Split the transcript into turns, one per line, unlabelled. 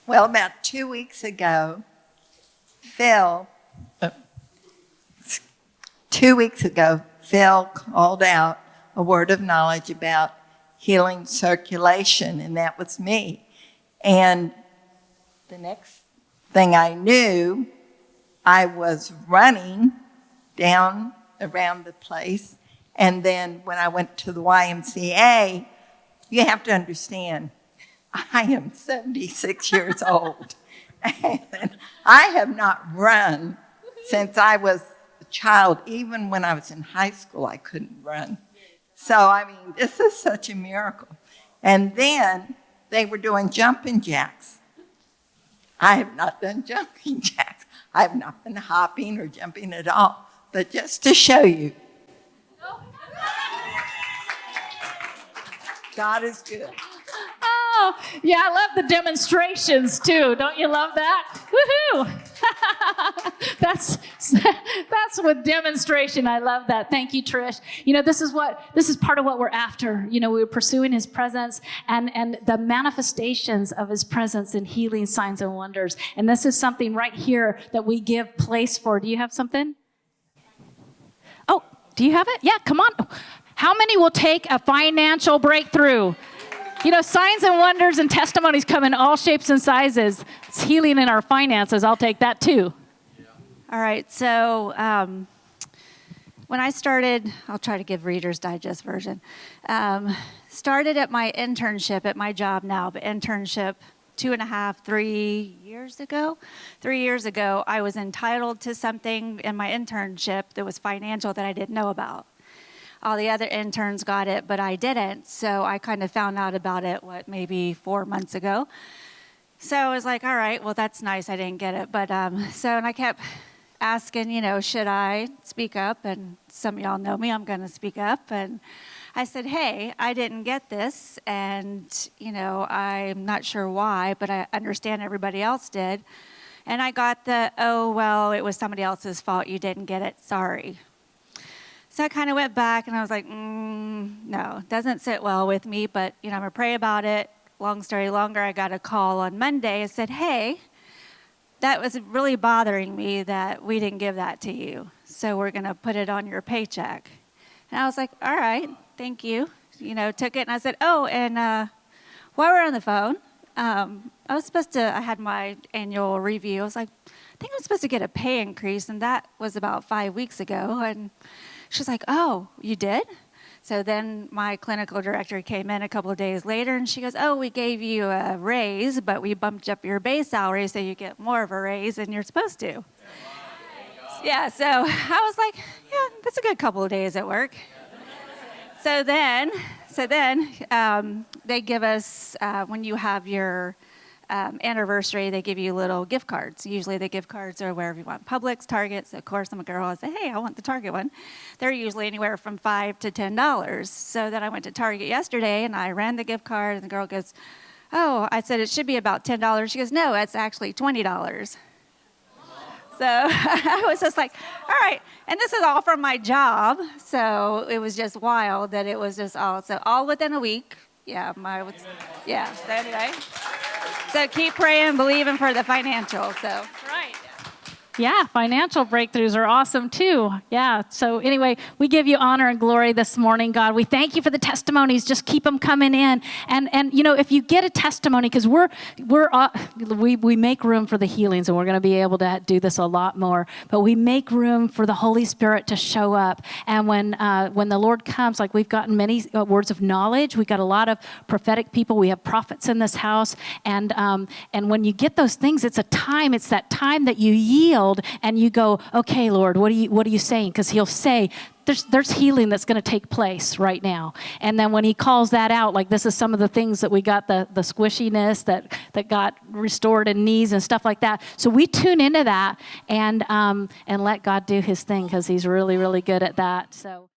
Well, about 2 weeks ago, Phil called out a word of knowledge about healing circulation, and that was me. And the next thing I knew, I was running down around the place. And then when I went to the YMCA, you have to understand, I am 76 years old. And I have not run since I was a child. Even when I was in high school, I couldn't run. So, I mean, this is such a miracle. And then they were doing jumping jacks. I have not done jumping jacks. I have not been hopping or jumping at all. But just to show you, God is good.
Oh, yeah, I love the demonstrations too. Don't you love that? Woohoo! That's with demonstration. I love that. Thank you, Trish. This is part of what we're after. We're pursuing his presence and the manifestations of his presence in healing signs and wonders. And this is something right here that we give place for. Do you have something? Oh, do you have it? Yeah, come on. How many will take a financial breakthrough? Signs and wonders and testimonies come in all shapes and sizes. It's healing in our finances. I'll take that too.
Yeah. All right. So when I started, I'll try to give Reader's Digest version. Started at my internship at my job now, but internship 3 years ago. 3 years ago, I was entitled to something in my internship that was financial that I didn't know about. All the other interns got it, but I didn't. So I kind of found out about it, maybe 4 months ago. So I was like, all right, well, that's nice. I didn't get it. But and I kept asking, should I speak up? And some of y'all know me, I'm going to speak up. And I said, hey, I didn't get this. And, I'm not sure why, but I understand everybody else did. And I got it was somebody else's fault. You didn't get it. Sorry. So I kind of went back and I was like, no, it doesn't sit well with me, but, I'm going to pray about it. Long story longer, I got a call on Monday and said, hey, that was really bothering me that we didn't give that to you. So we're going to put it on your paycheck. And I was like, all right, thank you. Took it and I said, and while we're on the phone, I had my annual review. I was like, I think I'm supposed to get a pay increase. And that was about 5 weeks ago. And she's like, oh, you did? So then my clinical director came in a couple of days later, and she goes, oh, we gave you a raise, but we bumped up your base salary so you get more of a raise than you're supposed to. Yeah, so I was like, yeah, that's a good couple of days at work. So then they give us, when you have your anniversary, they give you little gift cards. Usually the gift cards are wherever you want. Publix, Target. So of course I'm a girl. I say, hey, I want the Target one. They're usually anywhere from $5 to $10. So then I went to Target yesterday and I ran the gift card and the girl goes, oh, I said it should be about $10. She goes, no, it's actually $20. So I was just like, all right. And this is all from my job. So it was just wild that it was just all within a week. Yeah. So anyway. So keep praying, believing for the financial. So
right. Yeah, financial breakthroughs are awesome too. Yeah. So anyway, we give you honor and glory this morning, God. We thank you for the testimonies. Just keep them coming in. And if you get a testimony, because we make room for the healings, and we're going to be able to do this a lot more. But we make room for the Holy Spirit to show up. And when the Lord comes, like we've gotten many words of knowledge, we got a lot of prophetic people. We have prophets in this house, and when you get those things, it's that time that you yield. And you go, okay, Lord, what are you saying? Because he'll say, there's healing that's going to take place right now. And then when he calls that out, like this is some of the things that we got, the squishiness that got restored in knees and stuff like that. So we tune into that and let God do his thing because he's really, really good at that. So.